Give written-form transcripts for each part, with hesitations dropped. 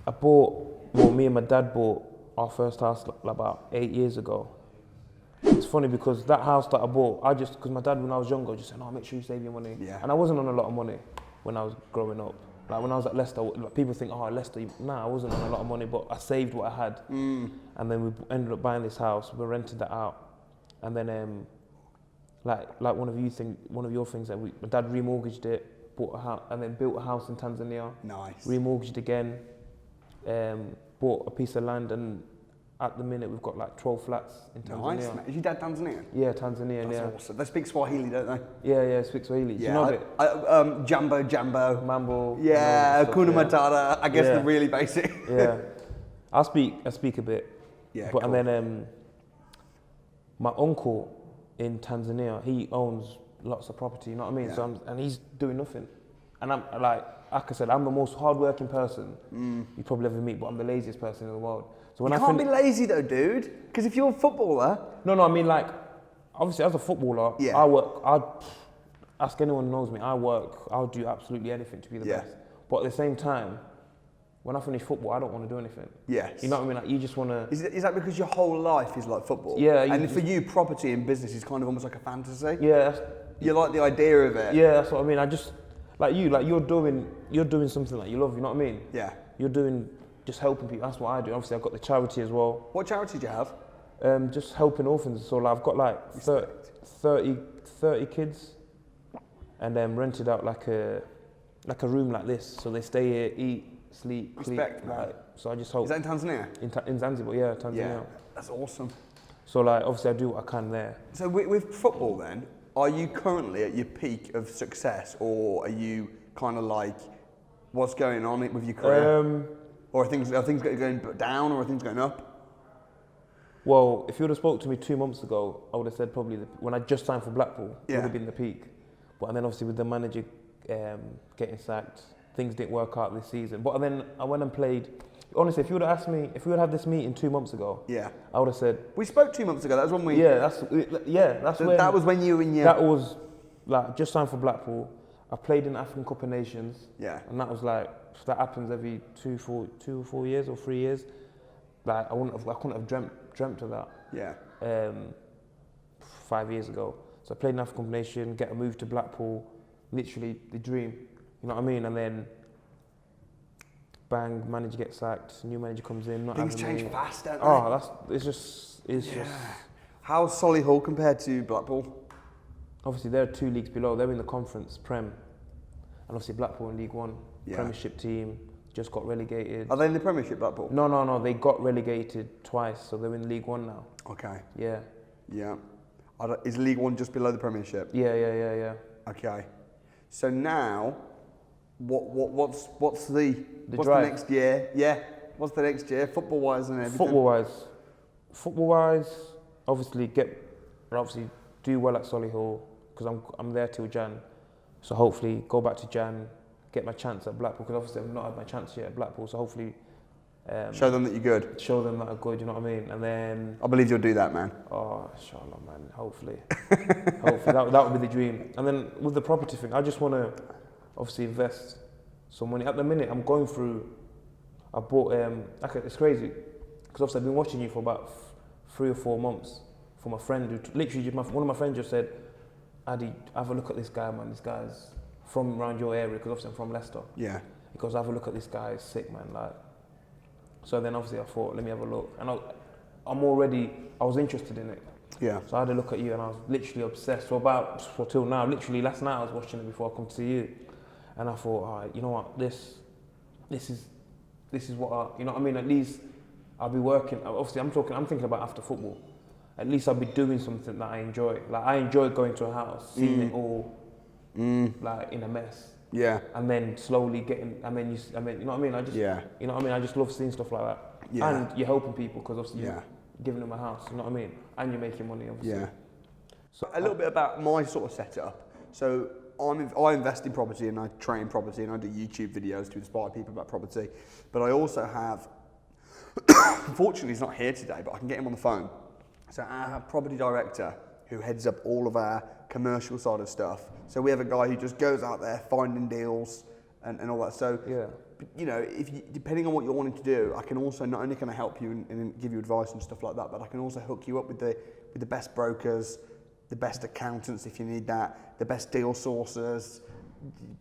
Me and my dad bought our first house like about 8 years ago. It's funny because that house that I bought, because my dad when I was younger just said, no, make sure you save your money. Yeah. And I wasn't on a lot of money when I was growing up. Like when I was at Leicester, like people think, oh, Leicester, nah, I wasn't on a lot of money, but I saved what I had. And then we ended up buying this house, we rented that out. And then, like one of your things that my dad remortgaged it, bought a house, and then built a house in Tanzania. Nice. Remortgaged again, bought a piece of land, and at the minute we've got like 12 flats in Tanzania. Nice, man. Is your dad Tanzanian? Yeah, Tanzania. That's awesome. They speak Swahili, don't they? Yeah, speak Swahili. Yeah, you know it? Jambo. Mambo. Yeah, Kuna Matata. I guess Yeah. the really basic. Yeah, I speak a bit. Yeah, but cool. And then my uncle in Tanzania, he owns lots of property. You know what I mean? Yeah. So and he's doing nothing, and I'm like I said, I'm the most hardworking person you probably ever meet, but I'm the laziest person in the world. So when You can't be lazy though, dude. Because if you're a footballer... No, I mean like, obviously as a footballer, Yeah. I work, ask anyone who knows me, I'll do absolutely anything to be the Yeah. best. But at the same time, when I finish football, I don't want to do anything. Yes. You know what I mean? Like you just want to... Is that because your whole life is like football? Yeah. And for you, property and business is kind of almost like a fantasy? Yeah. You like the idea of it? Yeah, that's what I mean. I just, you're doing something that you love, you know what I mean? Yeah. You're doing, just helping people, that's what I do. Obviously I've got the charity as well. What charity do you have? Just helping orphans. So like, I've got like 30 kids, and then rented out like a room like this. So they stay here, eat, sleep, Respect, sleep. man. Like, so I just hope. Is that in Tanzania? In Zanzibar, yeah, Tanzania. Yeah, that's awesome. So like, obviously I do what I can there. So with football then, are you currently at your peak of success, or are you kind of like, what's going on with your career? Or are things going down, or are things going up? Well, if you would have spoke to me 2 months ago, I would have said probably when I just signed for Blackpool, it Yeah. would have been the peak. But then obviously with the manager getting sacked, things didn't work out this season. But then I went and played. Honestly, if you would have asked me, if we would have had this meeting 2 months ago, Yeah. I would have said, We spoke 2 months ago. That was when we. that's So when. that was when you and your. That was like just signed for Blackpool. I played in the African Cup of Nations. Yeah. And that was like, that happens every 2 or 4 years or 3 years. Like I couldn't have dreamt of that. Yeah. 5 years ago. So I played in African Cup of Nations, get a move to Blackpool, literally the dream. You know what I mean? And then bang, manager gets sacked, new manager comes in. Not Things having change me. fast, don't they? Oh, it's just. How's Solihull compared to Blackpool? Obviously, they're 2 leagues below. They're in the Conference Prem, and obviously Blackpool in League One, Yeah. Premiership team, just got relegated. Are they in the Premiership, Blackpool? No, they got relegated twice, so they're in League One now. Okay. Yeah. Yeah. Is League One just below the Premiership? Yeah. Okay. So now, what's the drive. next year? Yeah. What's the next year, football wise and everything? Football wise, obviously do well at Solihull because I'm there till Jan. So hopefully go back to Jan, get my chance at Blackpool because obviously I've not had my chance yet at Blackpool. So hopefully show them that you're good. Show them that I'm good. You know what I mean? And then I believe you'll do that, man. oh, inshallah, man. Hopefully, that would be the dream. And then with the property thing, I just want to obviously invest some money. At the minute, I'm going through. I bought it's crazy because obviously I've been watching you for about 3 or 4 months. For my friend who literally one of my friends just said, Adi, have a look at this guy, man. This guy's from around your area because obviously I'm from Leicester. Yeah. He goes, have a look at this guy. He's sick, man. Like. So then obviously I thought, let me have a look. And I was interested in it. Yeah. So I had a look at you and I was literally obsessed. For till now, literally last night I was watching it before I come to see you. And I thought, all right, you know what, this is what you know what I mean? At least I'll be working. Obviously I'm thinking about after football. At least I'll be doing something that I enjoy. Like I enjoy going to a house, seeing it all like in a mess. Yeah. And then slowly getting, you know what I mean? You know what I mean? I just love seeing stuff like that. Yeah. And you're helping people because obviously Yeah. you're giving them a house, you know what I mean? And you're making money, obviously. Yeah. So a little bit about my sort of setup. So I invest in property and I train property and I do YouTube videos to inspire people about property. But I also have, unfortunately he's not here today, but I can get him on the phone. So I have a property director who heads up all of our commercial side of stuff. So we have a guy who just goes out there finding deals, and all that. So, Yeah. you know, depending on what you're wanting to do, I can also not only can I help you and give you advice and stuff like that, but I can also hook you up with the best brokers, the best accountants if you need that, the best deal sourcers,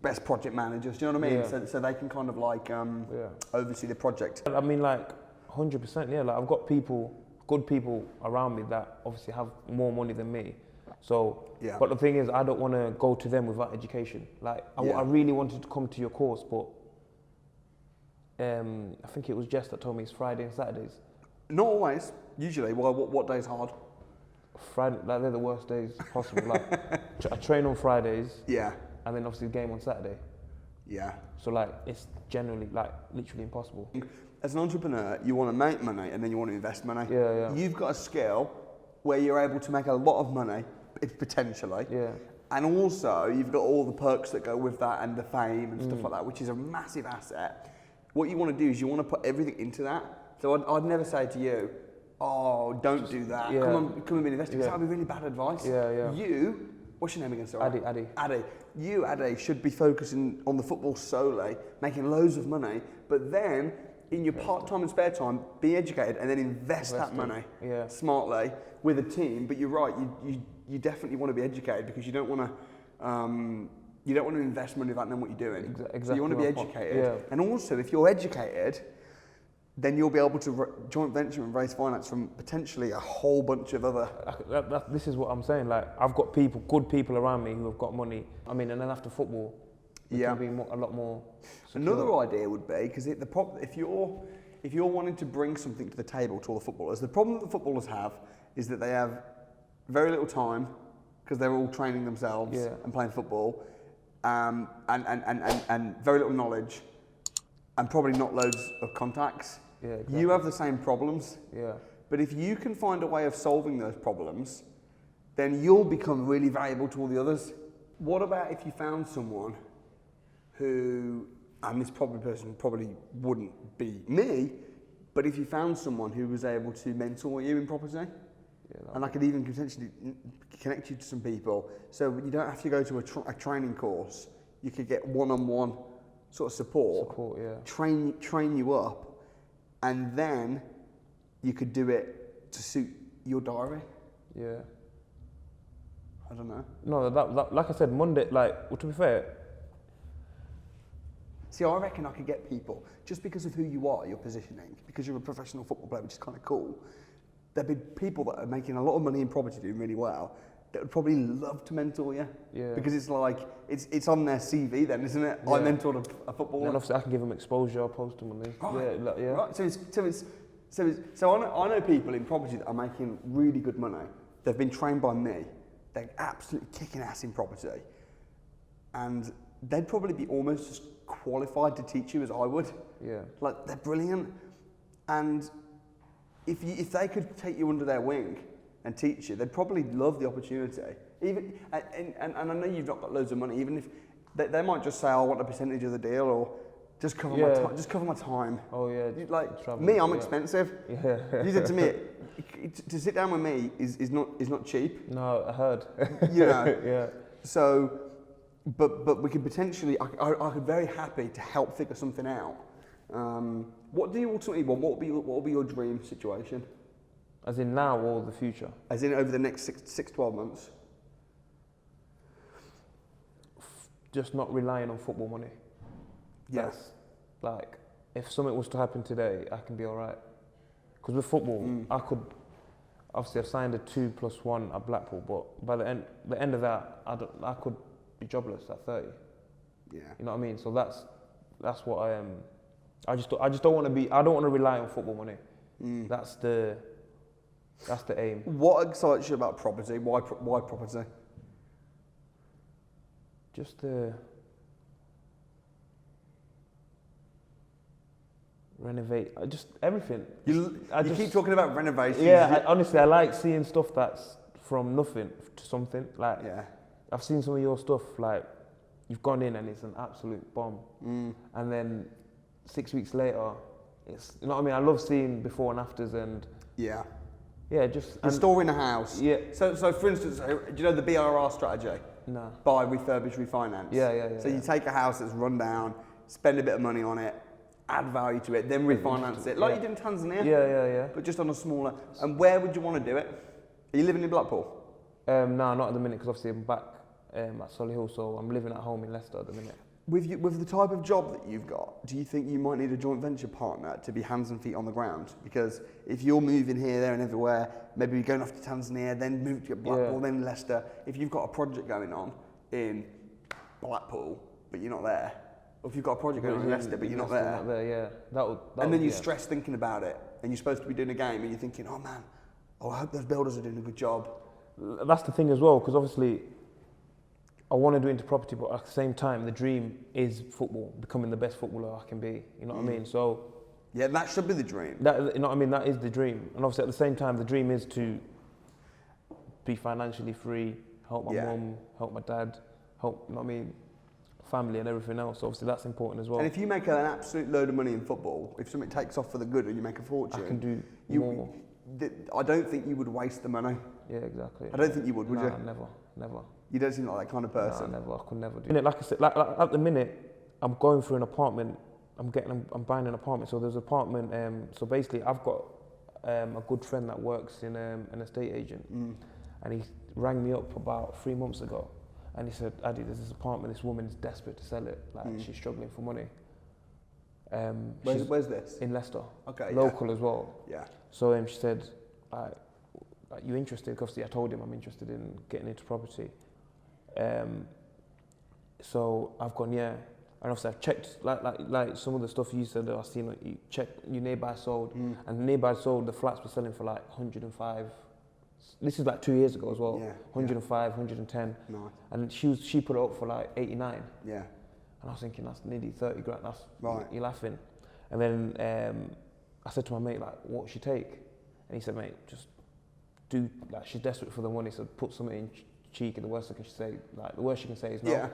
best project managers. Do you know what I mean? Yeah. So they can kind of like oversee the project. I mean, like 100%. Yeah. Like I've got good people around me that obviously have more money than me. So, Yeah. but the thing is, I don't want to go to them without education. Like I really wanted to come to your course, but I think it was Jess that told me it's Friday and Saturdays. Not always. Usually. Well, what day's hard? Friday, like they're the worst days possible. Like I train on Fridays. Yeah. And then obviously the game on Saturday. Yeah. So like it's generally like literally impossible. As an entrepreneur, you want to make money and then you want to invest money. Yeah. You've got a skill where you're able to make a lot of money, potentially. Yeah. And also, you've got all the perks that go with that and the fame and stuff like that, which is a massive asset. What you want to do is you want to put everything into that. So I'd never say to you, oh, don't do that. Yeah. Come and be an investor. Yeah. That would be really bad advice. Yeah. You, what's your name again, sorry? Adi. You, Adi, should be focusing on the football solely, making loads of money, but then in your part-time and spare time, be educated and then invest that money smartly with a team. But you're right, you definitely want to be educated because you don't want to invest money without knowing what you're doing. Exactly. So you want to be educated. Yeah. And also, if you're educated, then you'll be able to joint venture and raise finance from potentially a whole bunch of other... This is what I'm saying. Like I've got good people around me who have got money. I mean, and then after football, it can be a lot more secure. Another idea would be, because if you're wanting to bring something to the table to all the footballers, the problem that the footballers have is that they have very little time because they're all training themselves and playing football, and very little knowledge, and probably not loads of contacts. Yeah, exactly. You have the same problems. Yeah. But if you can find a way of solving those problems, then you'll become really valuable to all the others. What about if you found someone who, and this person probably wouldn't be me, but if you found someone who was able to mentor you in property, and I could even potentially connect you to some people, so you don't have to go to a training course, you could get one-on-one sort of support, train you up, and then you could do it to suit your diary. Yeah. I don't know. No, that like I said, Monday, like, well, to be fair. See, I reckon I could get people, just because of who you are, your positioning, because you're a professional football player, which is kind of cool, there'd be people that are making a lot of money in property doing really well that would probably love to mentor you. Yeah. Because it's like, it's on their CV then, isn't it? Yeah. I mentored a footballer. And obviously I can give them exposure, I'll post them on this. Right. Yeah. Right. So I know people in property that are making really good money. They've been trained by me. They're absolutely kicking ass in property. And they'd probably be almost as qualified to teach you as I would. Yeah. Like, they're brilliant. And if they could take you under their wing and teach you, they'd probably love the opportunity. Even and I know you've not got loads of money. Even if they might just say, "I want a percentage of the deal," or just cover my time. Just cover my time. Oh yeah. Like travel, me, I'm expensive. Yeah. You said to me, to sit down with me is not cheap. No, I heard. You know. Yeah. So, but we could potentially. I could very happy to help figure something out. What do you ultimately want? What will be your dream situation? As in now or the future? As in over the next 12 months? Just not relying on football money. Yes. Like, if something was to happen today, I can be all right. Because with football, I could, obviously I've signed a 2+1 at Blackpool, but by the end of that, I could be jobless at 30. Yeah. You know what I mean? So that's what I am. I just don't want to be. I don't want to rely on football money. That's the aim. What excites you about property? Why property? Just the renovate. Just everything. You keep talking about renovations. Yeah. Honestly, I like seeing stuff that's from nothing to something. Like, I've seen some of your stuff. Like, you've gone in and it's an absolute bomb, and then 6 weeks later, it's, you know what I mean. I love seeing before and afters and just restoring a house. Yeah. So for instance, do you know the BRR strategy? No. Buy, refurbish, refinance. Yeah. So you take a house that's run down, spend a bit of money on it, add value to it, then refinance it, like you did in Tanzania. Yeah. But just on a smaller. And where would you want to do it? Are you living in Blackpool? No, not at the minute, because obviously I'm back at Solihull, so I'm living at home in Leicester at the minute. With the type of job that you've got, do you think you might need a joint venture partner to be hands and feet on the ground? Because if you're moving here, there and everywhere, maybe you're going off to Tanzania, then move to Blackpool, then Leicester. If you've got a project going on in Blackpool, but you're not there, or if you've got a project going on in Leicester, but you're not there, yeah. And then you're stressed thinking about it, and you're supposed to be doing a game, and you're thinking, oh man, I hope those builders are doing a good job. That's the thing as well, because obviously I want to do into property, but at the same time, the dream is football, becoming the best footballer I can be. You know what I mean? So yeah, that should be the dream. you know what I mean? That is the dream. And obviously at the same time, the dream is to be financially free, help my mum, help my dad, help, you know what I mean, family and everything else. So obviously that's important as well. And if you make an absolute load of money in football, if something takes off for the good and you make a fortune, I can do more. I don't think you would waste the money. Yeah, exactly. I don't think you would you? Never. You don't seem like that kind of person. No, never. I could never do it. Like I said, like at the minute, I'm going through an apartment. I'm buying an apartment. So there's an apartment. So basically, I've got a good friend that works in an estate agent, and he rang me up about 3 months ago, and he said, "Adi, there's this apartment. This woman's desperate to sell it. Like she's struggling for money." Where's this? In Leicester. Okay. Local as well. Yeah. So she said, "Are you interested?" Because obviously I told him I'm interested in getting into property. So I've gone, yeah, and obviously I've checked like some of the stuff you said that I've seen. Like, you check your nearby sold, and nearby sold the flats were selling for like 105. This is like 2 years ago as well. Yeah, 105, 110. Nice. And she put it up for like 89. Yeah. And I was thinking that's nearly 30 grand. That's right. You're laughing. And then I said to my mate, like, what would she take? And he said, mate, just do, like, she's desperate for the money, so put something in cheek, and the worst she can say is no. Yeah.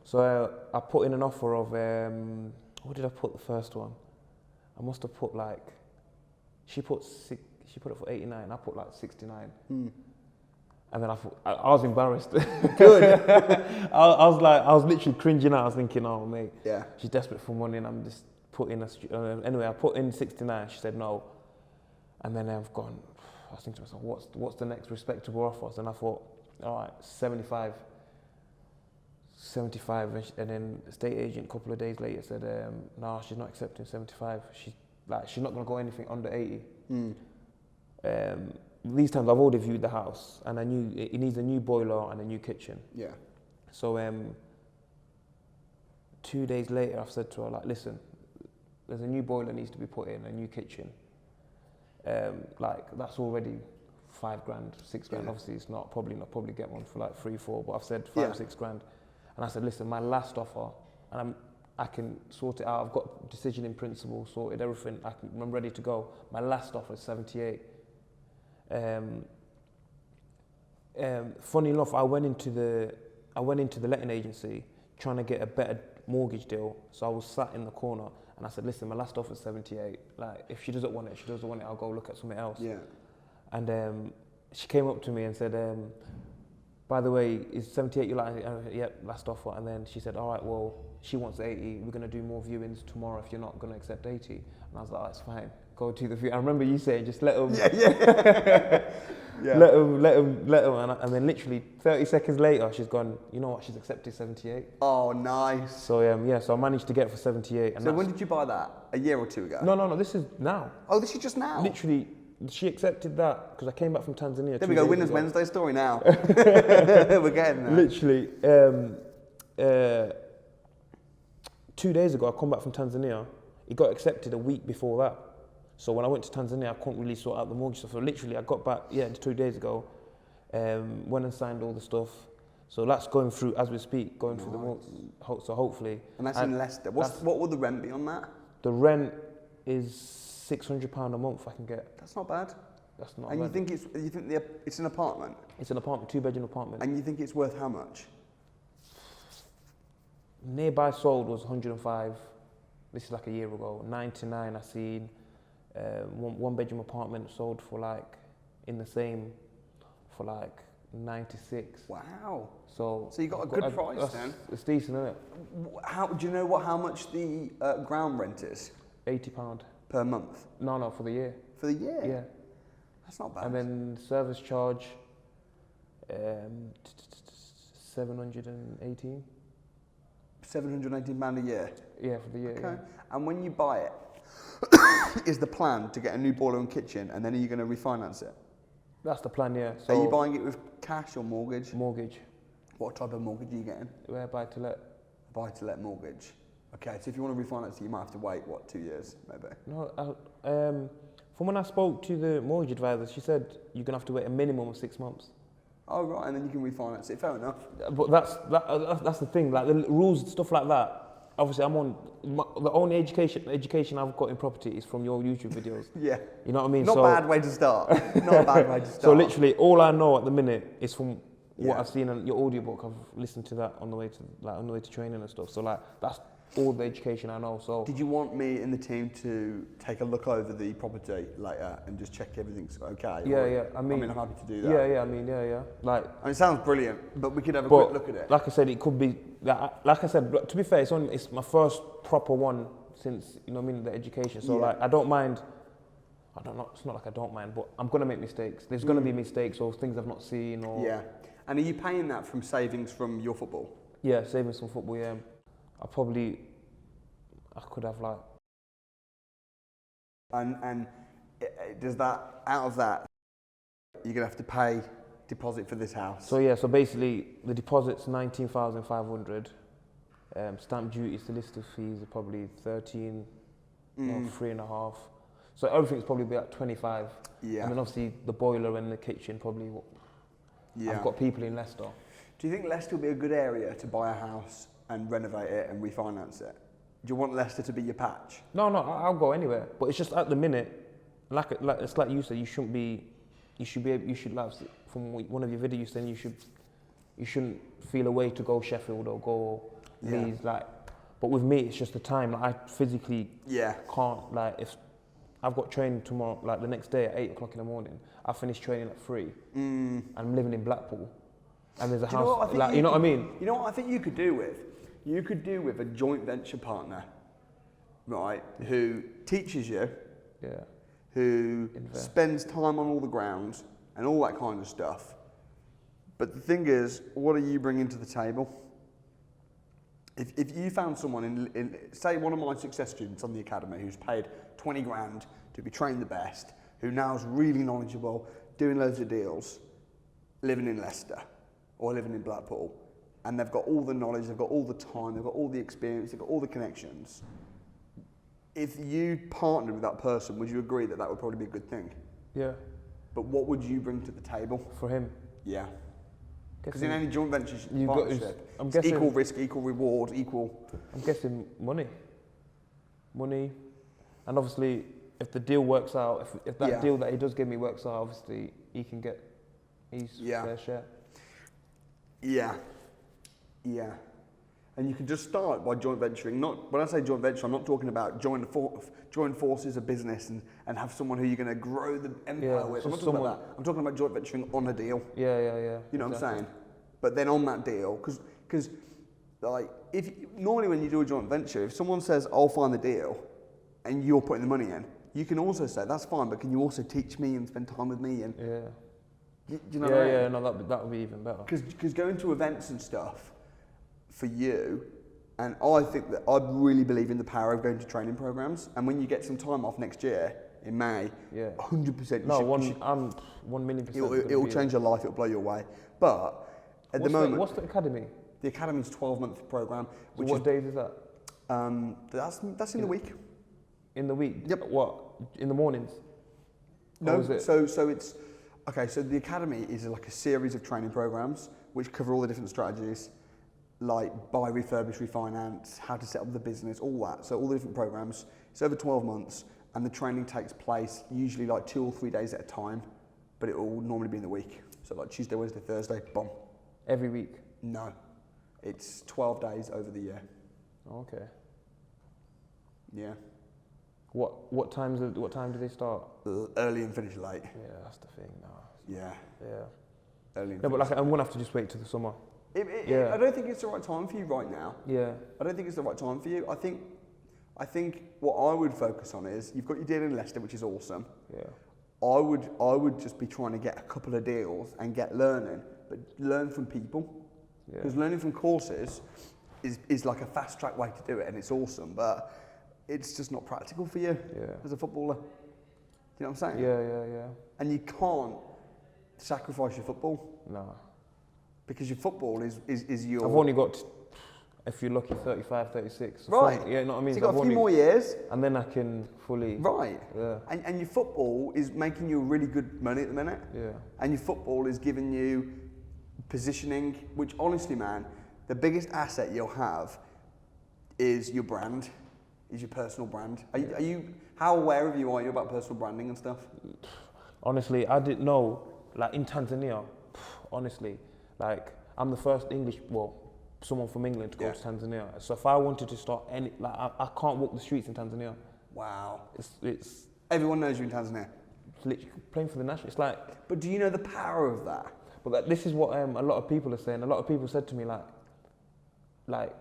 So I put in an offer of, what did I put the first one? I must have put like, she put it for 89, I put like 69. And then I thought, I was embarrassed. Good. I was literally cringing out. I was thinking, oh mate, yeah, she's desperate for money, and I'm just putting anyway, I put in 69, she said no. And then I was thinking to myself, what's the next respectable offer? And I thought, all right, 75, and then the estate agent a couple of days later said, no, she's not accepting 75. She's not going to go anything under 80. These times I've already viewed the house, and I knew it needs a new boiler and a new kitchen. Yeah. So 2 days later, I've said to her, like, listen, there's a new boiler needs to be put in, a new kitchen. That's already 5 grand, 6 grand. Yeah. Obviously, it's not probably get one for like 3, 4, but I've said 5, 6 grand. And I said, listen, my last offer, and I can sort it out. I've got decision in principle sorted, everything. I'm ready to go. My last offer is 78. Funny enough, I went into the letting agency trying to get a better mortgage deal. So I was sat in the corner, and I said, listen, my last offer is 78. Like, if she doesn't want it, I'll go look at something else. Yeah. And she came up to me and said, by the way, is 78 you like? Yep, last offer. And then she said, all right, well, she wants 80. We're going to do more viewings tomorrow if you're not going to accept 80. And I was like, oh, it's fine. Go to the view. I remember you saying, just let them. Yeah. Let them. And then literally 30 seconds later, she's gone, you know what, she's accepted 78. Oh, nice. So, so I managed to get it for 78. And so when did you buy that? A year or two ago? No, this is now. Oh, this is just now? Literally, she accepted that because I came back from Tanzania. There we go, Winners Wednesday story now. We're getting there. Literally, 2 days ago, I come back from Tanzania. It got accepted a week before that. So when I went to Tanzania, I couldn't really sort out the mortgage stuff. So literally, I got back, 2 days ago, went and signed all the stuff. So that's going through, as we speak, going through the mortgage. So hopefully. And that's in Leicester. What would the rent be on that? The rent is £600 a month I can get. That's not bad. That's not and bad. And you think it's an apartment? It's an apartment, 2-bedroom apartment. And you think it's worth how much? Nearby sold was 105. This is like a year ago. 99 I seen. 1-bedroom apartment sold for like, in the same, for like 96. Wow. So you got a good price then. It's decent, isn't it? How do you know how much the ground rent is? £80 per month. No, for the year. For the year. Yeah. That's not bad. And then service charge, 718. £718 a year. Yeah, for the year. Okay. Yeah. And when you buy it, is the plan to get a new boiler and kitchen, and then are you going to refinance it? That's the plan, yeah. So are you buying it with cash or mortgage? Mortgage. What type of mortgage are you getting? Buy to let. Buy to let mortgage. Okay, so if you want to refinance it, you might have to wait, 2 years, maybe? No, from when I spoke to the mortgage advisor, she said you're going to have to wait a minimum of 6 months. Oh, right, and then you can refinance it. Fair enough. But that's the thing, like the rules, stuff like that. Obviously, the only education I've got in property is from your YouTube videos. Yeah. You know what I mean? Not a bad way to start. Not a bad way to start. So literally, all I know at the minute is from what Yeah. I've seen in your audiobook. I've listened to that on the way to training and stuff. So like that's all the education I know. So did you want me and the team to take a look over the property later and just check everything's okay? Yeah. I mean, I'm happy to do that. Yeah. I mean, yeah. Like, it sounds brilliant, but we could have a quick look at it. Like I said, it could be. Like I said, to be fair, it's my first proper one since the education. So like, I don't mind. I don't know. It's not like I don't mind, but I'm gonna make mistakes. There's gonna be mistakes or things I've not seen. Or yeah. And are you paying that from savings from your football? Yeah, savings from football. Yeah. I could have like. And does that, out of that, you're gonna have to pay deposit for this house? So yeah, so basically the deposit's 19,500. Stamp duty, solicitor fees are probably 13 or 3.5. So everything's probably about 25. Yeah. And then obviously the boiler and the kitchen probably. I've got people in Leicester. Do you think Leicester will be a good area to buy a house and renovate it and refinance it? Do you want Leicester to be your patch? No, I'll go anywhere. But it's just at the minute, like it's like you said, you should like from one of your videos saying you shouldn't feel a way to go Sheffield or go Leeds, like. But with me, it's just the time. Like I physically can't. Like if I've got training tomorrow, like the next day at 8 o'clock in the morning, I finish training at 3. I'm living in Blackpool, and there's a house. You know what I mean? You know what I think you could do with? You could do with a joint venture partner, right? Who teaches you, who spends time on all the grounds and all that kind of stuff. But the thing is, what are you bringing to the table? If you found someone in say one of my success students on the academy who's paid 20 grand to be trained the best, who now is really knowledgeable, doing loads of deals, living in Leicester or living in Blackpool, and they've got all the knowledge, they've got all the time, they've got all the experience, they've got all the connections. If you partnered with that person, would you agree that would probably be a good thing? Yeah. But what would you bring to the table? For him? Yeah. Because in any joint venture partnership, it's equal risk, equal reward, equal... I'm guessing money. Money. And obviously, if the deal works out, if that deal that he does give me works out, obviously, he can get his fair share. Yeah. And you can just start by joint venturing. When I say joint venture, I'm not talking about join forces of business and have someone who you're going to grow the empire with. I'm not talking about that. I'm talking about joint venturing on a deal. Yeah. You know what I'm saying? But then on that deal, because like normally when you do a joint venture, if someone says I'll find the deal, and you're putting the money in, you can also say that's fine, but can you also teach me and spend time with me? And do you know what I mean? Yeah. No, that would be even better. Because going to events and stuff for you, and I think that I really believe in the power of going to training programs. And when you get some time off next year in May, 100%. I'm 1,000,000%. It'll change your life. It'll blow you away. But at the moment, what's the academy? The academy's 12-month program. So what days is that? That's in the week. In the week? Yep. What? In the mornings? No. So it's okay. So the academy is like a series of training programs which cover all the different strategies, like buy, refurbish, refinance, how to set up the business, all that. So all the different programs. It's over 12 months, and the training takes place usually like 2 or 3 days at a time, but it will normally be in the week. So like Tuesday, Wednesday, Thursday, boom. Every week? No, it's 12 days over the year. Okay. Yeah. What time do they start? Early and finish late. Yeah, that's the thing now. Yeah. early in No, but like I'm gonna have to just wait till the summer. Yeah. I don't think it's the right time for you right now. Yeah. I don't think it's the right time for you. I think what I would focus on is you've got your deal in Leicester, which is awesome. Yeah. I would just be trying to get a couple of deals and get learning, but learn from people. Yeah. Because learning from courses is like a fast track way to do it, and it's awesome, but it's just not practical for you as a footballer. Do you know what I'm saying? Yeah. And you can't sacrifice your football. No. Because your football is your... I've only got, if you're lucky, 35, 36. Right. Yeah, you know what I mean? So you've got a few more years. And then I can fully... Right. Yeah. And your football is making you really good money at the minute. Yeah. And your football is giving you positioning, which honestly, man, the biggest asset you'll have is your brand, is your personal brand. Are you how aware are you about personal branding and stuff? Honestly, I didn't know, like in Tanzania, honestly, like I'm the first someone from England to go to Tanzania. So if I wanted to start I can't walk the streets in Tanzania. Wow. It's everyone knows you in Tanzania. literally playing for the national. It's like. But do you know the power of that? But this is what a lot of people are saying. A lot of people said to me like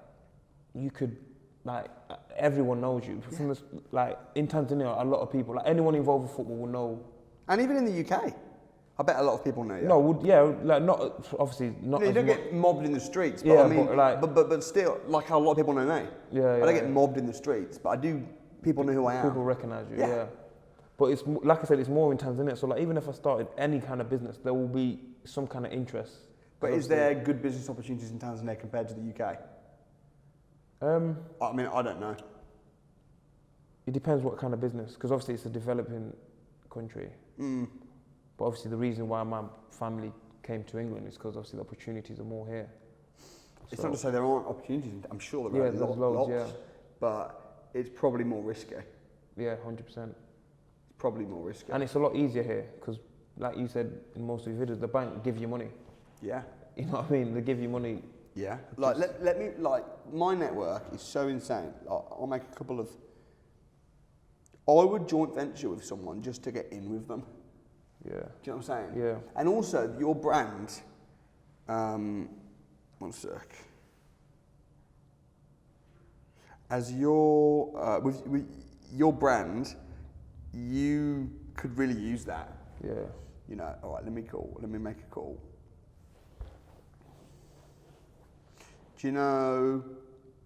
you could, like everyone knows you. From this, like in Tanzania, a lot of people, like anyone involved with football will know. And even in the UK, I bet a lot of people know you. No, like not obviously not. You don't get mobbed in the streets, but I mean, but still, like how a lot of people know me. Yeah. I don't get mobbed in the streets, but I do. People know who I am. People recognise you. Yeah. But it's like I said, it's more in Tanzania. So like even if I started any kind of business, there will be some kind of interest. But is there good business opportunities in Tanzania compared to the UK? I mean, I don't know. It depends what kind of business, because obviously it's a developing country. But obviously the reason why my family came to England is because obviously the opportunities are more here. It's not to say there aren't opportunities. I'm sure there are lots, but it's probably more risky. Yeah, 100%. It's probably more risky. And it's a lot easier here because, like you said in most of your videos, the bank give you money. Yeah. You know what I mean? They give you money. Yeah. Like let me my network is so insane. I'll make a couple of. I would joint venture with someone just to get in with them. Yeah. Do you know what I'm saying? Yeah. And also your brand. One sec. As your with your brand, you could really use that. Yeah. You know. All right. Let me make a call. Do you know?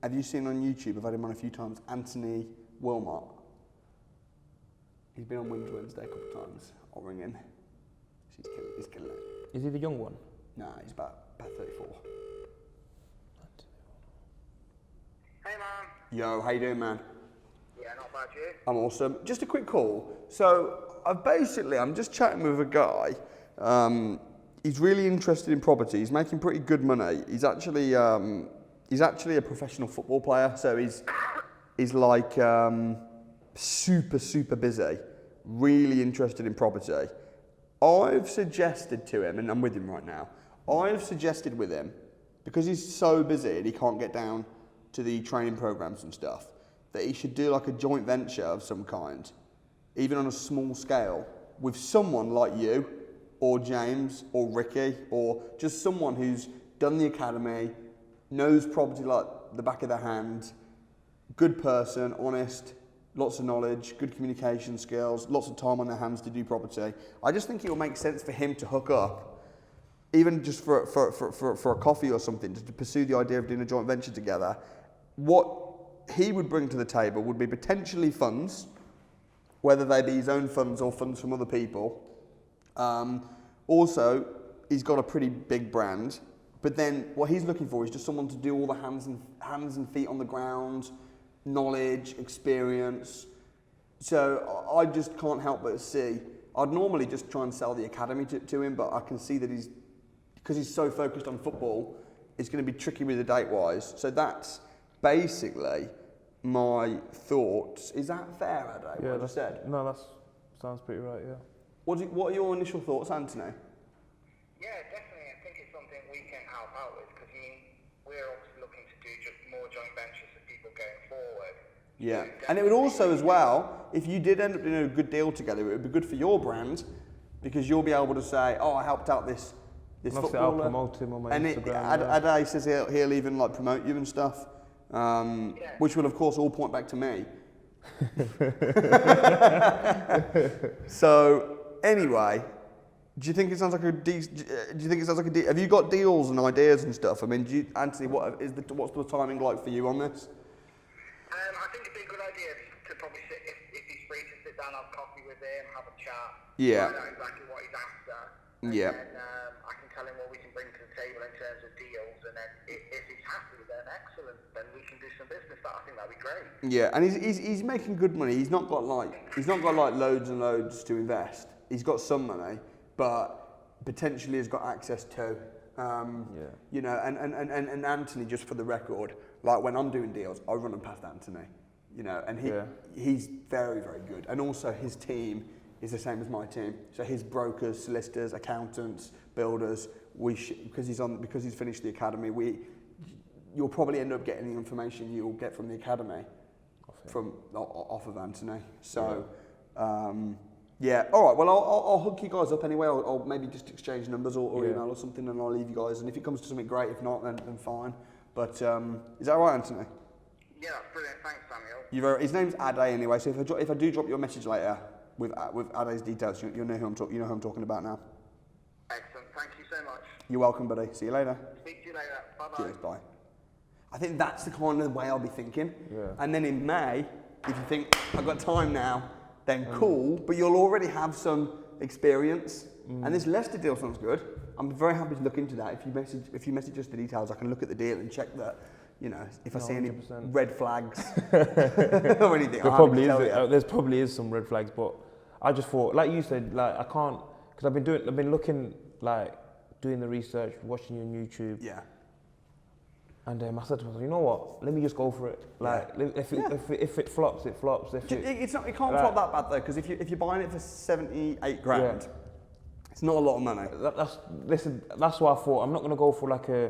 Have you seen on YouTube? I've had him on a few times. Anthony Wilmot. He's been on Wins Wednesday a couple of times. I'll ring him. He's killing it. Is he the young one? Nah, he's about 34. Hey man. Yo, how you doing, man? Yeah, not bad, you? I'm awesome. Just a quick call. So I'm just chatting with a guy. He's really interested in property. He's making pretty good money. He's actually a professional football player. So he's like super busy. Really interested in property. I've suggested to him, and I'm with him right now. I've suggested with him, because he's so busy and he can't get down to the training programs and stuff, that he should do like a joint venture of some kind, even on a small scale, with someone like you, or James, or Ricky, or just someone who's done the academy, knows property like the back of their hand, good person, honest, lots of knowledge, good communication skills, lots of time on their hands to do property. I just think it will make sense for him to hook up, even just for a coffee or something, just to pursue the idea of doing a joint venture together. What he would bring to the table would be potentially funds, whether they be his own funds or funds from other people. Also, he's got a pretty big brand, but then what he's looking for is just someone to do all the hands and feet on the ground, knowledge, experience. So I just can't help but see. I'd normally just try and sell the academy to him, but I can see that because he's so focused on football, it's going to be tricky with the date-wise. So that's basically my thoughts. Is that fair, Adi, what I just said? No, that sounds pretty right, yeah. What are your initial thoughts, Anthony? Yeah, definitely. I think it's something we can help out with because we're obviously looking to do just more joint ventures with people going forward. Yeah, and it would also as well, if you did end up doing a good deal together, it would be good for your brand because you'll be able to say, oh, I helped out this This And obviously I'll footballer. promote him on my And Instagram. Adi says he'll even like promote you and stuff, which will of course all point back to me. So anyway, do you think it sounds like have you got deals and ideas and stuff? I mean, Anthony, what's the timing like for you on this? I think it'd be a good idea to probably sit, if he's free to sit down, have coffee with him, have a chat. Yeah. Find out exactly what he's after. Yeah. And then I can tell him what we can bring to the table in terms of deals. And then if he's happy, then excellent. Then we can do some business. I think that'd be great. Yeah, and he's making good money. He's not got like loads and loads to invest. He's got some money, but potentially has got access to. You know, and Anthony, just for the record, like when I'm doing deals, I run them past Anthony. You know, and he's very, very good. And also his team is the same as my team. So his brokers, solicitors, accountants, builders, because he's finished the academy, you'll probably end up getting the information you'll get from the academy off of Anthony. So yeah, all right. Well, I'll hook you guys up anyway. I'll maybe just exchange numbers or email or something, and I'll leave you guys. And if it comes to something great, if not, then fine. But is that all right, Anthony? Yeah, that's brilliant. Thanks, Samuel. His name's Adi anyway. So if I do drop you a message later with Adi's details, you'll know who I'm talking about now. Excellent. Thank you so much. You're welcome, buddy. See you later. Speak to you later. Bye-bye. Cheers. Bye. I think that's the kind of way I'll be thinking. Yeah. And then in May, if you think I've got time now, then cool. But you'll already have some experience. And this Leicester deal sounds good. I'm very happy to look into that. If you message us the details, I can look at the deal and check that. You know, if I see any 100%. red flags or anything, There probably is some red flags, but I just thought, like you said, like I can't, because I've been looking, like doing the research, watching you on YouTube. Yeah. And I said to myself, you know what? Let me just go for it. Like, if it flops, it flops. It can't flop that bad though, because if you're buying it for 78 grand, it's not a lot of money. That's why I thought I'm not going to go for like a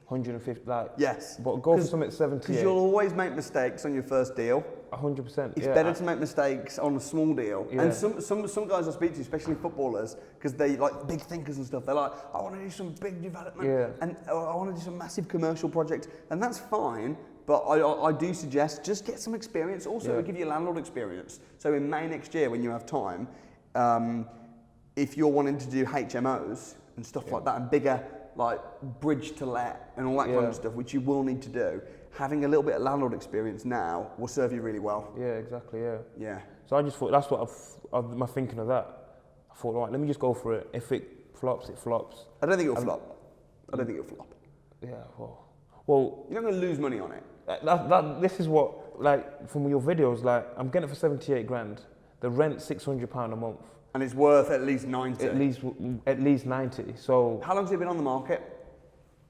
150. Like, yes, but go for something at 78. Because you'll always make mistakes on your first deal. 100%. It's better to make mistakes on a small deal. Yeah. And some guys I speak to, especially footballers, because they like big thinkers and stuff. They're like, I want to do some big development, and I want to do some massive commercial project, and that's fine. But I do suggest just get some experience. Also, it'll give you landlord experience. So in May next year, when you have time, if you're wanting to do HMOs and stuff like that, and bigger like bridge to let and all that kind of stuff, which you will need to do, having a little bit of landlord experience now will serve you really well. Yeah, exactly. Yeah. So I just thought that's what my thinking of that. I thought, right, let me just go for it. If it flops, it flops. I don't think it'll flop. I don't think it'll flop. Yeah. Well, you're not going to lose money on it. This is what, like, from your videos, like, I'm getting it for 78 grand. The rent £600 a month. And it's worth at least 90. At least 90. So. How long has it been on the market?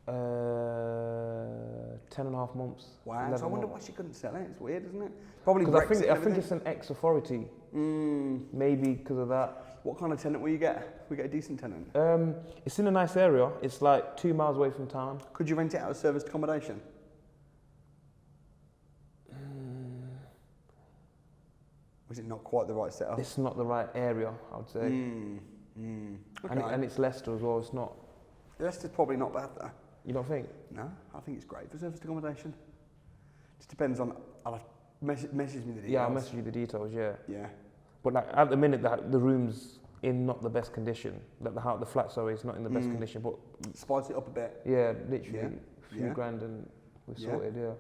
10.5 months. Wow. So I wonder why she couldn't sell it. It's weird, isn't it? Probably because I think it's an ex-authority. Maybe because of that. What kind of tenant will you get? We get a decent tenant. It's in a nice area. It's like 2 miles away from town. Could you rent it out as serviced accommodation? Was it not quite the right setup? It's not the right area, I would say. Okay. And it's Leicester as well. It's not. Leicester's probably not bad though. You don't think? No, I think it's great for serviced accommodation. Just depends on. I'll have message me the details. Yeah, I'll message you the details. Yeah. Yeah. But like at the minute, the room's in not the best condition. That the flat, sorry, is not in the best condition. But spice it up a bit. Yeah, literally a few grand and we're sorted. Yeah.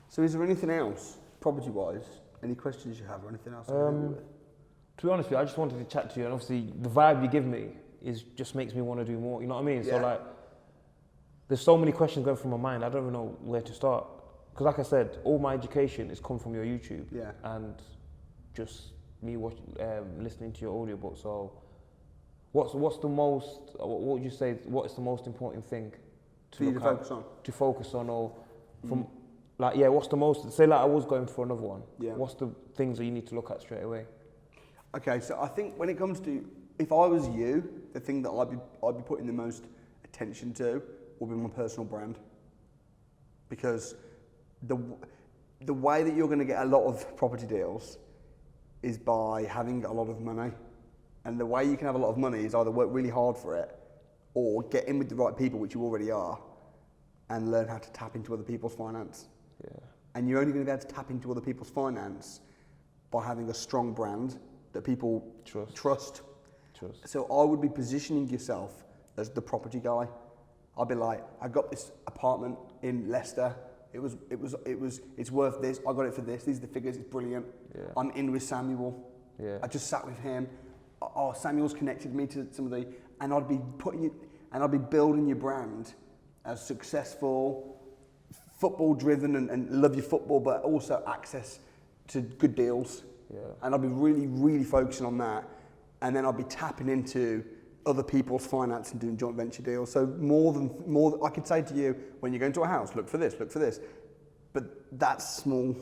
So is there anything else, property-wise? Any questions you have or anything else? To be honest with you, I just wanted to chat to you, and obviously the vibe you give me just makes me want to do more. You know what I mean? Yeah. So like, there's so many questions going through my mind. I don't even know where to start. Because like I said, all my education has come from your YouTube. Yeah. And just me listening to your audiobook. So, what's the most? What would you say? What is the most important thing for you to focus on? To focus on, or from. Like, what's the most, say like I was going for another one, what's the things that you need to look at straight away? Okay, so I think when it comes to, if I was you, the thing that I'd be putting the most attention to would be my personal brand. Because the way that you're going to get a lot of property deals is by having a lot of money. And the way you can have a lot of money is either work really hard for it or get in with the right people, which you already are, and learn how to tap into other people's finance. Yeah. And you're only going to be able to tap into other people's finance by having a strong brand that people trust. So I would be positioning yourself as the property guy. I'd be like, I got this apartment in Leicester. It's worth this. I got it for this. These are the figures. It's brilliant. Yeah. I'm in with Samuel. Yeah. I just sat with him. Oh, Samuel's connected me to some of the, and I'd be building your brand as successful, football driven, and love your football, but also access to good deals. Yeah. And I'd be really, really focusing on that. And then I'd be tapping into other people's finance and doing joint venture deals. So more than I could say to you, when you go into a house, look for this. But that's small.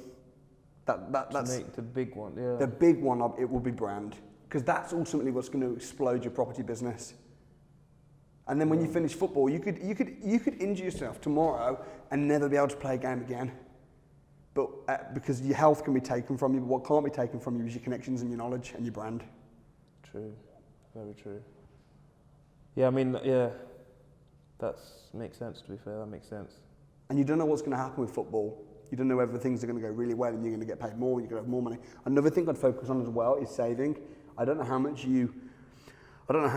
That's make the big one. Yeah. The big one. It will be brand, because that's ultimately what's going to explode your property business. And then when you finish football, you could injure yourself tomorrow and never be able to play a game again. But because your health can be taken from you, but what can't be taken from you is your connections and your knowledge and your brand. True, very true. Yeah, I mean, yeah, that makes sense, to be fair, that makes sense. And you don't know what's going to happen with football. You don't know whether things are going to go really well and you're going to get paid more and you're going to have more money. Another thing I'd focus on as well is saving. I don't know how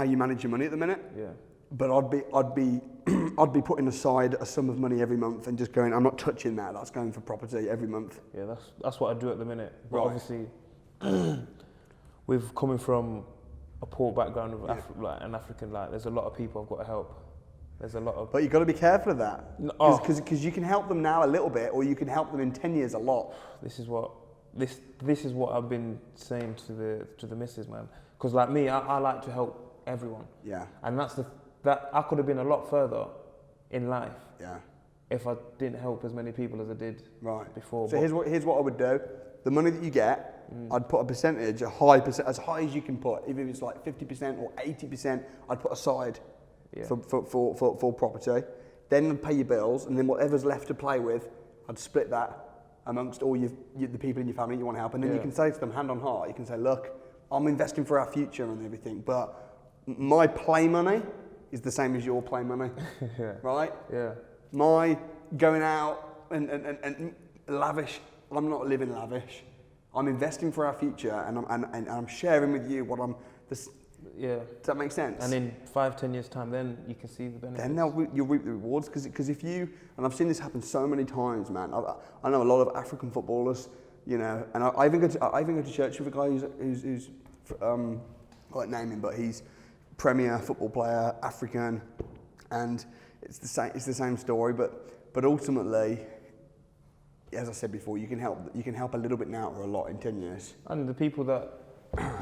you manage your money at the minute. Yeah. But I'd be putting aside a sum of money every month and just going, I'm not touching that. That's going for property every month. Yeah, that's what I do at the minute. But Right. obviously, with coming from a poor background of an African, there's a lot of people I've got to help. There's a lot of. But you've got to be careful of that, Oh. because you can help them now a little bit, or you can help them in 10 years a lot. This is what I've been saying to the missus, man. Because like me, I like to help everyone. Yeah. And that I could have been a lot further in life. Yeah. If I didn't help as many people as I did before. So here's what I would do. The money that you get, I'd put a percentage, as high as you can put. Even if it's like 50% or 80%, I'd put aside for property. Then I'd pay your bills, and then whatever's left to play with, I'd split that amongst all the people in your family you want to help. And then you can say to them, hand on heart, you can say, look, I'm investing for our future and everything, but my play money is the same as your play money, right? Yeah. My going out and lavish, I'm not living lavish. I'm investing for our future, and I'm sharing with you what I'm. Yeah. Does that make sense? And in 5-10 years' time, then you can see the benefits. Then you'll reap the rewards, because if you, and I've seen this happen so many times, man. I know a lot of African footballers, and I even go to church with a guy who's I won't name him, but he's Premier football player, African, and it's the same story. But ultimately, as I said before, you can help a little bit now or a lot in 10 years. And the people that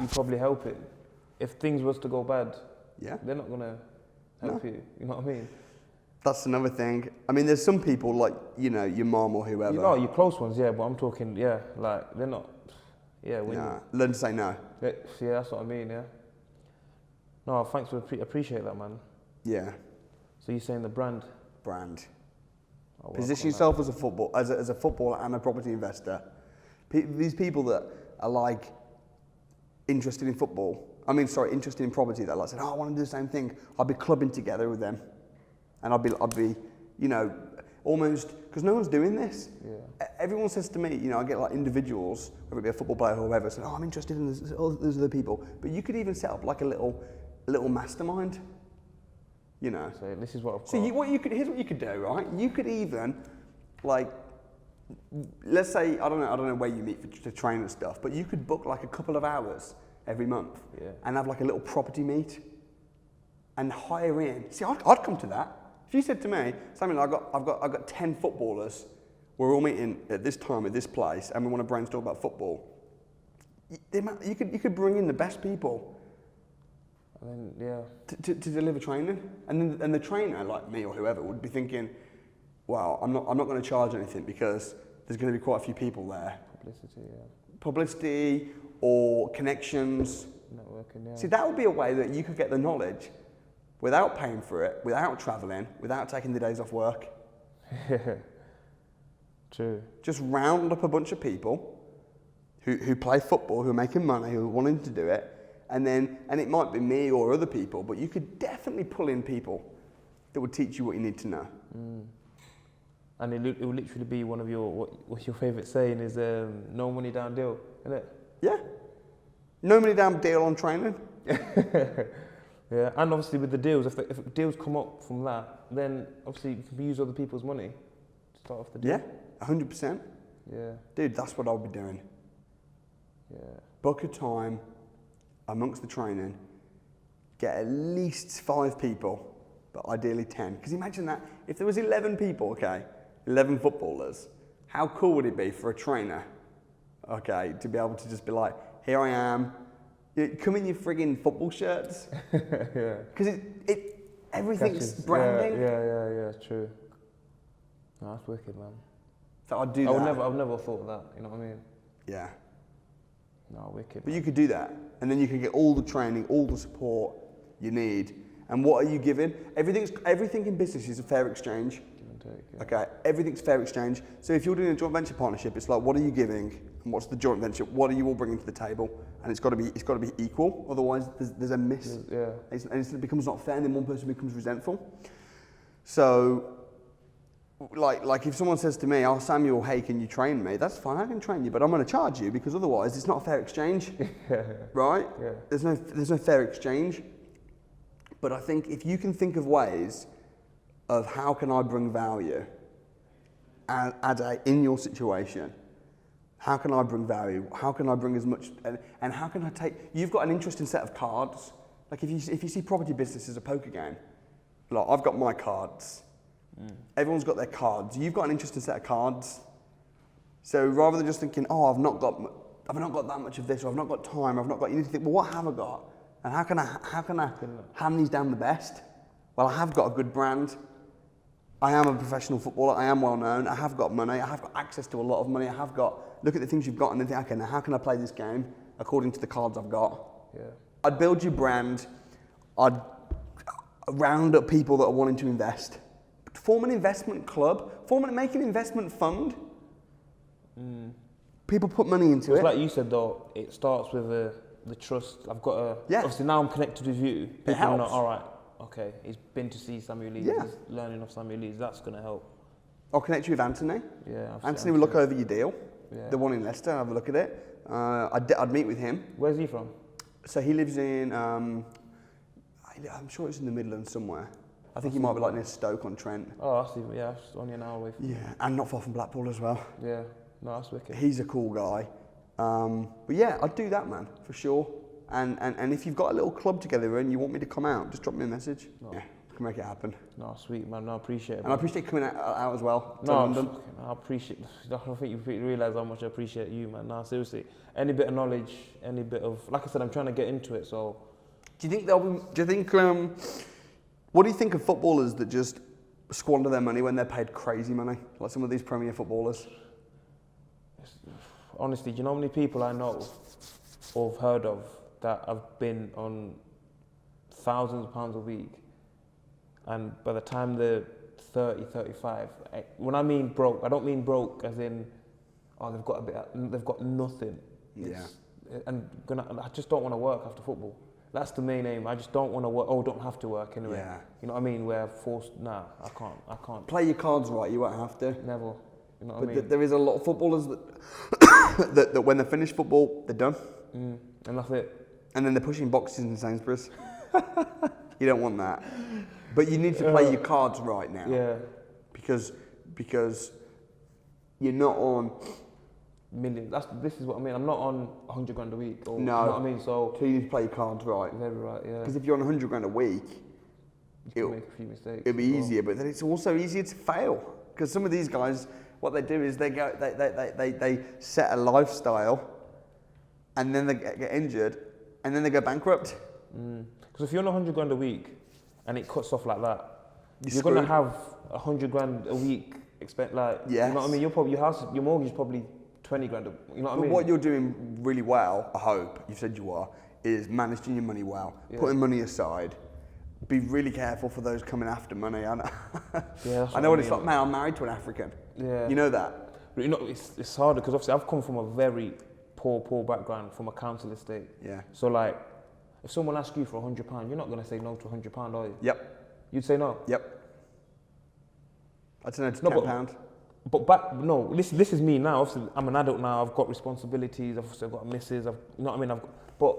you probably help it, if things was to go bad, they're not gonna help you. You know what I mean? That's another thing. I mean, there's some people like your mom or whoever. Your close ones, yeah. But I'm talking, like they're not. Yeah. Learn to say no. Yeah, that's what I mean. Yeah. No, thanks for appreciate that, man. Yeah. So you're saying the brand? Brand. Position yourself as a footballer and a property investor. These people that are like interested in football. Interested in property. That like said, I want to do the same thing. I'll be clubbing together with them, and I'll be almost, because no one's doing this. Yeah. Everyone says to me, I get like individuals, whether it be a football player or whoever, saying, I'm interested in this, those other people. But you could even set up like a little mastermind. So this is what I've got. So here's what you could do, right? You could even, let's say, I don't know where you meet to train and stuff, but you could book like a couple of hours every month and have like a little property meet and hire in. See, I'd come to that. If you said to me, Simon, I've got 10 footballers, we're all meeting at this time at this place, and we want to brainstorm about football. You could bring in the best people. And then, to deliver training, and the trainer, like me or whoever, would be thinking, "Wow, I'm not going to charge anything because there's going to be quite a few people there." Publicity or connections. Networking. See, that would be a way that you could get the knowledge without paying for it, without travelling, without taking the days off work. True. Just round up a bunch of people who play football, who are making money, who are wanting to do it, and it might be me or other people, but you could definitely pull in people that would teach you what you need to know. And it will literally be one of what's your favourite saying is no money down deal, isn't it? Yeah. No money down deal on training. Yeah, and obviously with the deals, if deals come up from that, then obviously you can use other people's money to start off the deal. Yeah, 100%. Yeah. Dude, that's what I'll be doing. Yeah. Book a time amongst the training, get at least 5 people, but ideally 10. Because imagine that, if there was 11 people, okay, 11 footballers, how cool would it be for a trainer, okay, to be able to just be like, here I am, come in your frigging football shirts. Yeah. Because everything's branding. Yeah, true. No, that's wicked, man. So I'd do that. I've never thought of that, you know what I mean? Yeah. No, wicked. But you could do that, and then you can get all the training, all the support you need. And what are you giving? Everything in business is a fair exchange. Give and take, yeah. Okay, everything's fair exchange. So if you're doing a joint venture partnership, it's like, what are you giving, and what's the joint venture? What are you all bringing to the table? And it's got to be equal. Otherwise, there's a miss. Yeah. And it becomes not fair, and then one person becomes resentful. So, like if someone says to me, "Oh, Samuel, hey, can you train me?" That's fine, I can train you, but I'm going to charge you because otherwise, it's not a fair exchange, right? Yeah. There's no fair exchange. But I think if you can think of ways of how can I bring value in your situation, how can I bring value? How can I bring as much, and how can I take, you've got an interesting set of cards. Like if you see property business as a poker game, like I've got my cards, everyone's got their cards, you've got an interesting set of cards. So rather than just thinking, oh, I've not got that much of this, or I've not got time, you need to think, well, what have I got? And how can I hand these down the best? Well, I have got a good brand. I am a professional footballer. I am well known. I have got money. I have got access to a lot of money. Look at the things you've got and then think, okay, now how can I play this game according to the cards I've got? Yeah. I'd build your brand. I'd round up people that are wanting to invest. Form an investment club. Make an investment fund. People put money into It's it. like you said though, it starts with the trust. I've got a, obviously now I'm connected with you. People helps. are not, all right, okay, he's been to see Samuel Leeds, Yeah. he's learning off Samuel Leeds, that's going to help. I'll connect you with Anthony. Yeah, Anthony will look over your deal, Yeah. the one in Leicester, have a look at it. I'd meet with him. Where's he from? So he lives in, I'm sure it's in the Midlands somewhere. I think he might be like near Stoke-on-Trent. Oh, that's even, yeah, it's only an hour away from Yeah, and not far from Blackpool as well. Yeah, no, that's wicked. He's a cool guy. But yeah, I'd do that, man, for sure. And if you've got a little club together and you want me to come out, just drop me a message. No. Yeah, I can make it happen. No, sweet, man, no, I appreciate it. And I appreciate you coming out as well to No, London. I appreciate, I don't think you realise how much I appreciate you, man. No, seriously, any bit of knowledge, any bit of, like I said, I'm trying to get into it, so. What do you think of footballers that just squander their money when they're paid crazy money? Like some of these Premier footballers? Honestly, do you know how many people I know or have heard of that have been on thousands of pounds a week, and by the time they're 30, 35, when I mean broke, I don't mean broke as in, oh, they've got nothing. Yeah. And I just don't want to work after football. That's the main aim. I just don't want to work. Oh, don't have to work anyway. Yeah. You know what I mean? Where forced, nah, I can't. Play your cards right, you won't have to. Never. You know what But I mean? there is a lot of footballers that, that when they finish football, they're done. And that's it. And then they're pushing boxes in Sainsbury's. You don't want that. But you need to play your cards right now. Yeah. Because you're not on Millions. This is what I mean. I'm not on 100 grand a week. Or, No. You know what I mean? So you need to play your cards right. very right. Yeah. Because if you're on 100 grand a week, You can make a few mistakes. it'll be as well. easier, but then it's also easier to fail. Because some of these guys, what they do is they set a lifestyle, and then they get injured, and then they go bankrupt. Because if you're on 100 grand a week, and it cuts off like that, You're you're gonna screwed. have 100 grand a week. You know Yes. what I mean? Your mortgage is probably 20 grand. You know what I But mean? what you're doing really well, I hope, you said you are, is managing your money well, putting money aside. Be really careful for those coming after money. I know, that's I know what what I it's mean. like, man, I'm married to an African. Yeah. You know that? But you know, it's harder because obviously I've come from a very poor background, from a council estate. Yeah. So like, If someone asks you for £100, you're not going to say no to £100, are you? Yep. You'd say no? Yep. I'd say no to No, £10. But back, no, this is me now. Obviously, I'm an adult now. I've got responsibilities. Obviously, I've got a missus. You know what I mean? But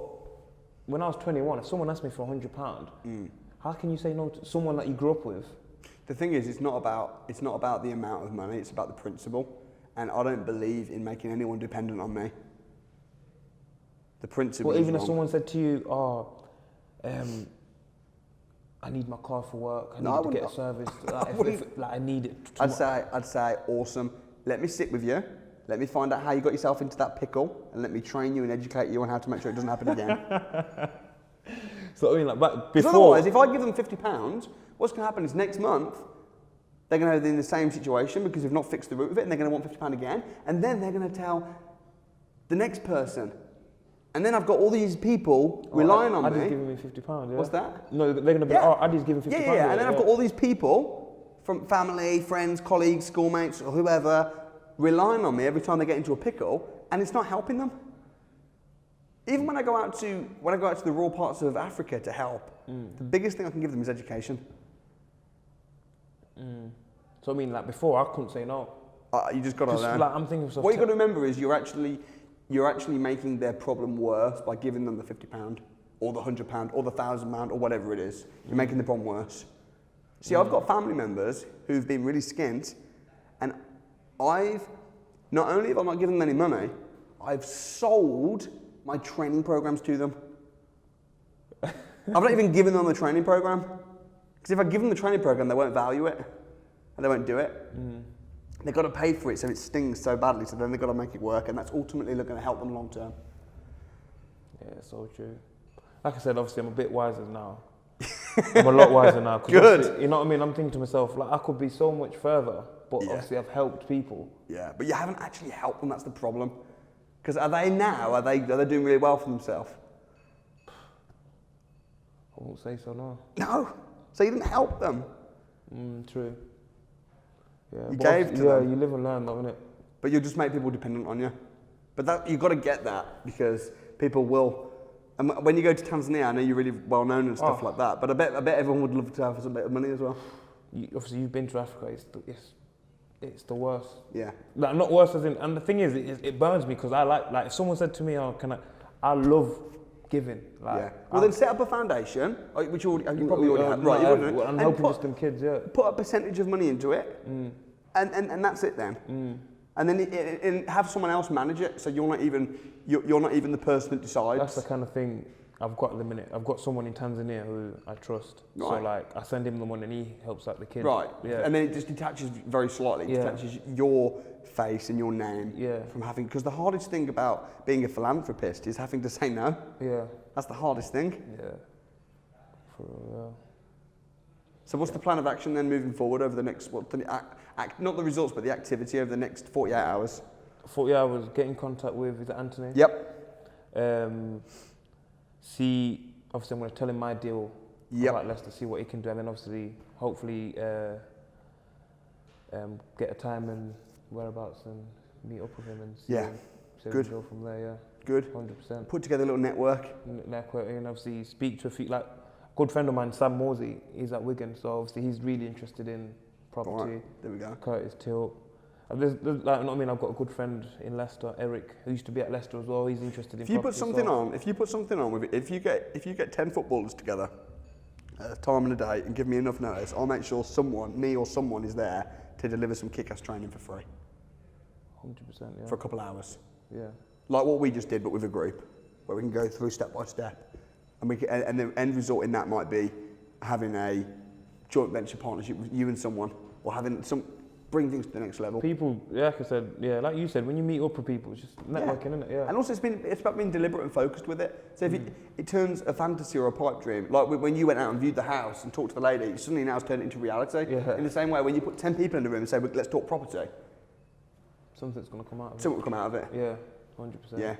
when I was 21, if someone asked me for £100, how can you say no to someone that you grew up with? The thing is, it's not about the amount of money. It's about the principle. And I don't believe in making anyone dependent on me. The principle. Well, even is if someone said to you, I need my car for work. I need to get a service. I need it. I'd say, awesome. Let me sit with you. Let me find out how you got yourself into that pickle, and let me train you and educate you on how to make sure it doesn't happen again. So I mean, like, but Because before, otherwise, if I give them £50, what's going to happen is next month they're going to be in the same situation because they've not fixed the root of it, and they're going to want £50 again, and then they're going to tell the next person. And then I've got all these people relying on me. Adi's giving me £50, yeah. What's that? No, they're going to be, Adi's giving £50. Yeah. And then I've got all these people from family, friends, colleagues, schoolmates, or whoever, relying on me every time they get into a pickle, and it's not helping them. Even when I go out to the rural parts of Africa to help, the biggest thing I can give them is education. So I mean, like before, I couldn't say no. You just got to learn. Like, I'm thinking of myself. What you got to remember is you're actually making their problem worse by giving them the £50 or the £100 or the £1,000 or whatever it is. You're making the problem worse. See, I've got family members who've been really skint, and not only have I not given them any money, I've sold my training programs to them. I've not even given them the training program. Because if I give them the training program, they won't value it, and they won't do it. They've got to pay for it, so it stings so badly, so then they've got to make it work, and that's ultimately going to help them long term. Yeah, so true. Like I said, obviously I'm a bit wiser now. I'm a lot wiser now. Good. You know what I mean? I'm thinking to myself, like, I could be so much further, but obviously I've helped people. Yeah, but you haven't actually helped them, that's the problem. Because are they doing really well for themselves? I won't say so, no. No. So you didn't help them. True. Yeah, You gave to them. Yeah, you live and learn, though, innit? But you'll just make people dependent on you. But you've got to get that, because people will. And when you go to Tanzania, I know you're really well known and stuff like that, but I bet everyone would love to have some bit of money as well. Obviously, you've been to Africa, it's the worst. Yeah. Like, not worse as in, and the thing is, it burns me, because I like if someone said to me, I love giving. Like, yeah. Well, then set up a foundation, which you probably already have. Right, I'm helping just them kids, yeah. Put a percentage of money into it, and that's it then. And then and have someone else manage it, so you're not even the person that decides. That's the kind of thing I've got at the minute. I've got someone in Tanzania who I trust. Right. So like, I send him the money and he helps out the kids. Right. Yeah. And then it just detaches very slightly. It detaches your face and your name from having. Because the hardest thing about being a philanthropist is having to say no. Yeah. That's the hardest thing. Yeah. For real. So what's the plan of action then moving forward over the next, not the results, but the activity over the next 48 hours? 40 hours, get in contact with, is it Anthony? Yep. See, obviously I'm going to tell him my deal about Leicester, see what he can do, and then obviously, hopefully, get a time and whereabouts and meet up with him and see him. Good. Go from there, yeah. Good. 100%. Put together a little network. And obviously speak to a few, like, good friend of mine, Sam Morsey, he's at Wigan, so obviously he's really interested in property. Right, there we go. Curtis Tilt. There's like, you know what I mean? I've got a good friend in Leicester, Eric, who used to be at Leicester as well. He's interested in property. If you put something on with it, if you get 10 footballers together at a time and a day and give me enough notice, I'll make sure me or someone is there to deliver some kick-ass training for free. 100%, yeah. For a couple of hours. Yeah. Like what we just did, but with a group, where we can go through step by step. And the end result in that might be having a joint venture partnership with you and someone, or bring things to the next level. People, like I said, like you said, when you meet up with people, it's just networking, isn't it? Yeah. And also it's about being deliberate and focused with it. So if it turns a fantasy or a pipe dream, like when you went out and viewed the house and talked to the lady, suddenly now it's turned into reality. Yeah. In the same way, when you put 10 people in the room and say, let's talk property, something's going to come out of it. Something will come out of it. Yeah, 100%. Yeah.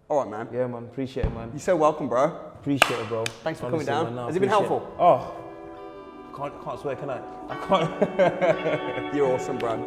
All right, man. Yeah, man. Appreciate it, man. You're so welcome, bro. Appreciate it, bro. Thanks for coming down. Man, no, Has it been helpful? Oh, can't swear, can I? I can't. You're awesome, bro.